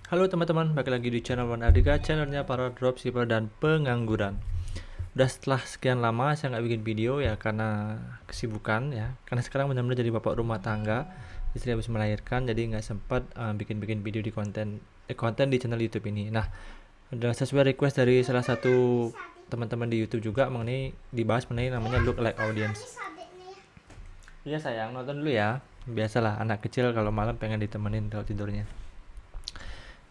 Halo teman-teman, balik lagi di channel Wan Adika, channelnya para dropshipper dan pengangguran. Udah setelah sekian lama saya nggak bikin video ya karena kesibukan ya. Karena sekarang benar-benar jadi bapak rumah tangga, istri habis melahirkan, jadi nggak sempat bikin-bikin video di konten di channel YouTube ini. Nah, udah sesuai request dari salah satu teman-teman di YouTube juga dibahas mengenai namanya look like audience. Iya sayang, nonton dulu ya. Biasalah anak kecil kalau malam pengen ditemenin kalau tidurnya.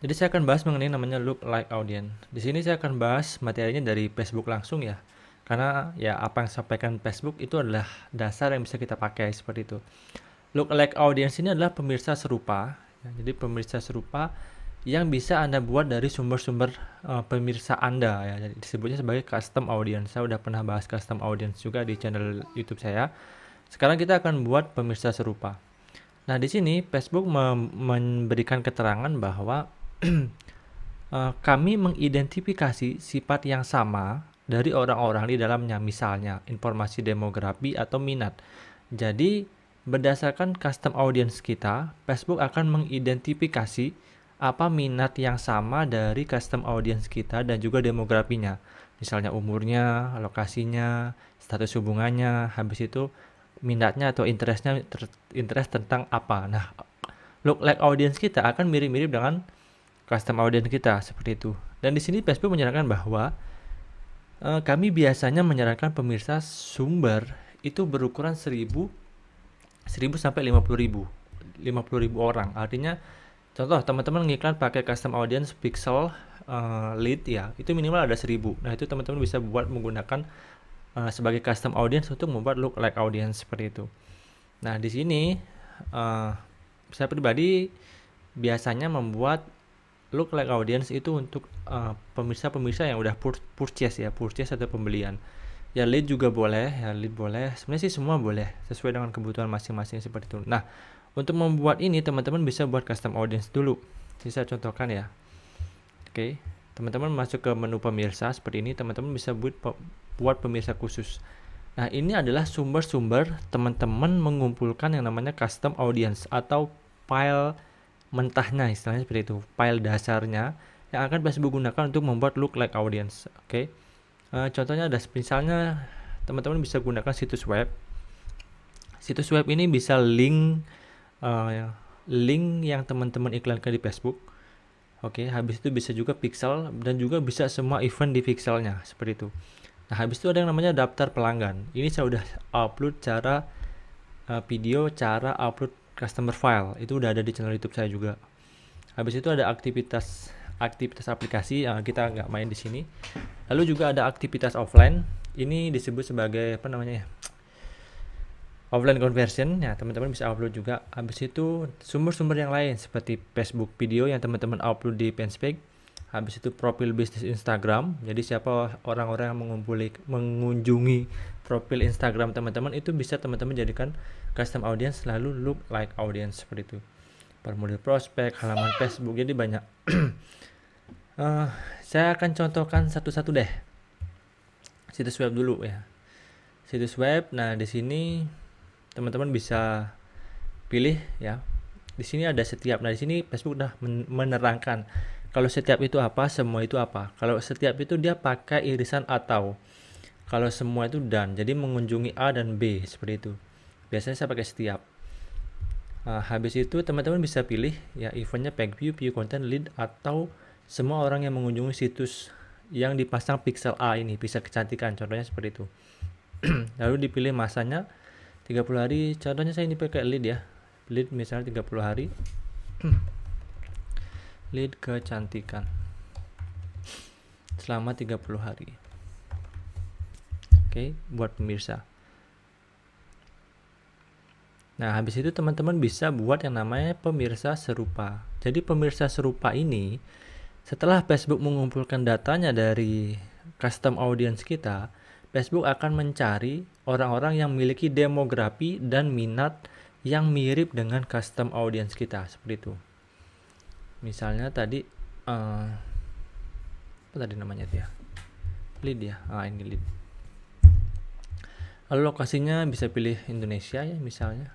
Jadi saya akan bahas mengenai namanya look like audience. Di sini saya akan bahas materinya dari Facebook langsung ya. Karena ya apa yang disampaikan Facebook itu adalah dasar yang bisa kita pakai seperti itu. Look like audience ini adalah pemirsa serupa. Ya, jadi pemirsa serupa yang bisa Anda buat dari sumber-sumber pemirsa Anda ya. Jadi disebutnya sebagai custom audience. Saya udah pernah bahas custom audience juga di channel YouTube saya. Sekarang kita akan buat pemirsa serupa. Nah, di sini Facebook memberikan keterangan bahwa kami mengidentifikasi sifat yang sama dari orang-orang di dalamnya, misalnya informasi demografi atau minat. Jadi, berdasarkan custom audience kita, Facebook akan mengidentifikasi apa minat yang sama dari custom audience kita dan juga demografinya. Misalnya umurnya, lokasinya, status hubungannya, habis itu minatnya atau interest tentang apa. Nah, look like audience kita akan mirip-mirip dengan custom audience kita seperti itu. Dan di sini Facebook menyarankan bahwa kami biasanya menyarankan pemirsa sumber itu berukuran 1000 sampai 50.000 orang. Artinya contoh teman-teman ngiklan pakai custom audience pixel lead ya, itu minimal ada 1000. Nah, itu teman-teman bisa buat menggunakan sebagai custom audience untuk membuat look like audience seperti itu. Nah, di sini saya pribadi biasanya membuat look like audience itu untuk pemirsa-pemirsa yang udah purchase atau pembelian. Ya lead juga boleh, Sebenarnya sih semua boleh, sesuai dengan kebutuhan masing-masing seperti itu. Nah, untuk membuat ini teman-teman bisa buat custom audience dulu. Jadi saya contohkan ya. Oke, teman-teman masuk ke menu pemirsa seperti ini, teman-teman bisa buat pemirsa khusus. Nah, ini adalah sumber-sumber teman-teman mengumpulkan yang namanya custom audience atau file mentahnya, istilahnya seperti itu, file dasarnya yang akan Facebook gunakan untuk membuat look like audience. Oke. Contohnya ada misalnya teman-teman bisa gunakan situs web. Situs web ini bisa link yang teman-teman iklankan di Facebook. Oke, habis itu bisa juga pixel dan juga bisa semua event di pixelnya seperti itu. Nah, habis itu ada yang namanya daftar pelanggan. Ini saya udah upload video cara upload customer file. Itu udah ada di channel YouTube saya juga. Habis itu ada aktivitas aplikasi yang kita nggak main di sini. Lalu juga ada aktivitas offline. Ini disebut sebagai apa namanya ya? Offline conversion. Ya, teman-teman bisa upload juga. Habis itu sumber-sumber yang lain seperti Facebook video yang teman-teman upload di Fanspage. Habis itu profil bisnis Instagram. Jadi siapa orang-orang yang mengunjungi profil Instagram teman-teman itu bisa teman-teman jadikan custom audience lalu look like audience seperti itu. Formulir prospek, halaman Facebook, jadi banyak. Saya akan contohkan satu-satu deh. Situs web dulu ya. Situs web. Nah, di sini teman-teman bisa pilih ya. Di sini ada setiap. Nah, di sini Facebook udah menerangkan kalau setiap itu apa, semua itu apa. Kalau setiap itu dia pakai irisan atau. Kalau semua itu dan. Jadi mengunjungi A dan B seperti itu. Biasanya saya pakai setiap. Habis itu teman-teman bisa pilih ya eventnya page view content lead atau semua orang yang mengunjungi situs yang dipasang pixel A ini, bisa kecantikan contohnya seperti itu. Lalu dipilih masanya 30 hari, contohnya saya ini pakai lead ya, lead misalnya 30 hari. Lead kecantikan selama 30 hari. Oke, buat pemirsa. Nah, habis itu teman-teman bisa buat yang namanya pemirsa serupa. Jadi pemirsa serupa ini setelah Facebook mengumpulkan datanya dari custom audience kita, Facebook akan mencari orang-orang yang memiliki demografi dan minat yang mirip dengan custom audience kita seperti itu. Misalnya tadi apa tadi namanya itu ya? Lead ya. Ini lead. Lalu lokasinya bisa pilih Indonesia ya misalnya.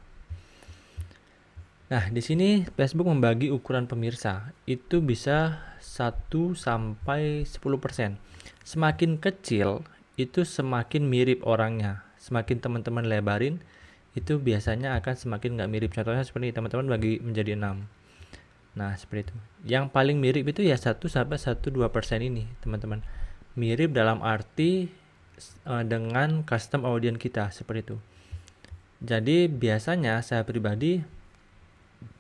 Nah, di sini Facebook membagi ukuran pemirsa. Itu bisa 1 sampai 10%. Semakin kecil, itu semakin mirip orangnya. Semakin teman-teman lebarin, itu biasanya akan semakin nggak mirip. Contohnya seperti teman-teman bagi menjadi 6. Nah, seperti itu. Yang paling mirip itu ya 1 sampai 1-2% ini, teman-teman. Mirip dalam arti dengan custom audience kita, seperti itu. Jadi biasanya saya pribadi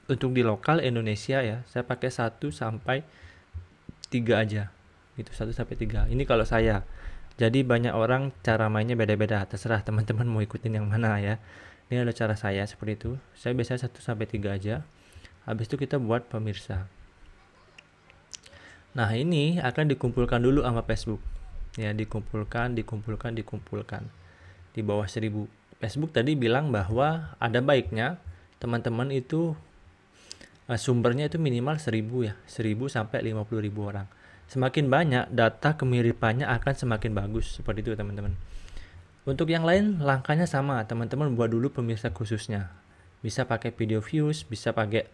untuk di lokal Indonesia ya, saya pakai 1 sampai 3 aja. Itu 1 sampai 3. Ini kalau saya. Jadi banyak orang cara mainnya beda-beda. Terserah teman-teman mau ikutin yang mana ya. Ini adalah cara saya seperti itu. Saya biasanya 1 sampai 3 aja. Habis itu kita buat pemirsa. Nah, ini akan dikumpulkan dulu sama Facebook. Ya, dikumpulkan. Di bawah 1000. Facebook tadi bilang bahwa ada baiknya teman-teman itu sumbernya itu minimal 1000 ya. 1000 sampai 50.000 orang. Semakin banyak, data kemiripannya akan semakin bagus. Seperti itu, teman-teman. Untuk yang lain, langkahnya sama. Teman-teman buat dulu pemirsa khususnya. Bisa pakai video views, bisa pakai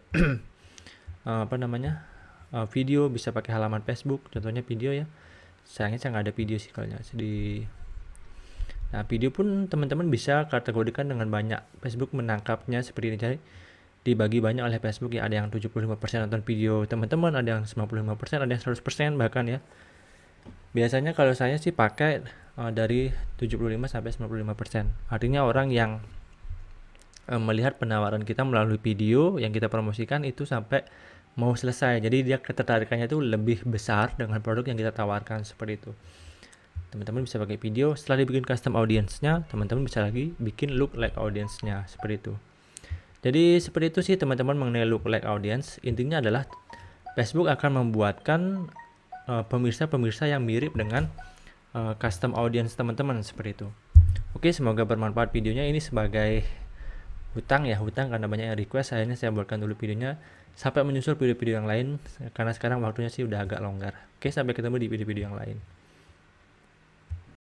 video, bisa pakai halaman Facebook. Contohnya video ya. Sayangnya saya nggak ada video sih kalau Nah, video pun teman-teman bisa kategorikan dengan banyak. Facebook menangkapnya seperti ini. Jadi dibagi banyak oleh Facebook ya. Ada yang 75% nonton video teman-teman, ada yang 95%, ada yang 100% bahkan ya. Biasanya kalau saya sih pakai dari 75 sampai 95%. Artinya orang yang melihat penawaran kita melalui video yang kita promosikan itu sampai mau selesai. Jadi dia ketertarikannya itu lebih besar dengan produk yang kita tawarkan, seperti itu. Teman-teman bisa pakai video. Setelah dibikin custom audience-nya, teman-teman bisa lagi bikin look like audience-nya, seperti itu. Jadi seperti itu sih teman-teman mengenai look like audience. Intinya adalah Facebook akan membuatkan pemirsa-pemirsa yang mirip dengan custom audience teman-teman, seperti itu. Oke, semoga bermanfaat videonya. Ini sebagai hutang karena banyak yang request. Akhirnya saya buatkan dulu videonya sampai menyusul video-video yang lain karena sekarang waktunya sih udah agak longgar. Oke, sampai ketemu di video-video yang lain.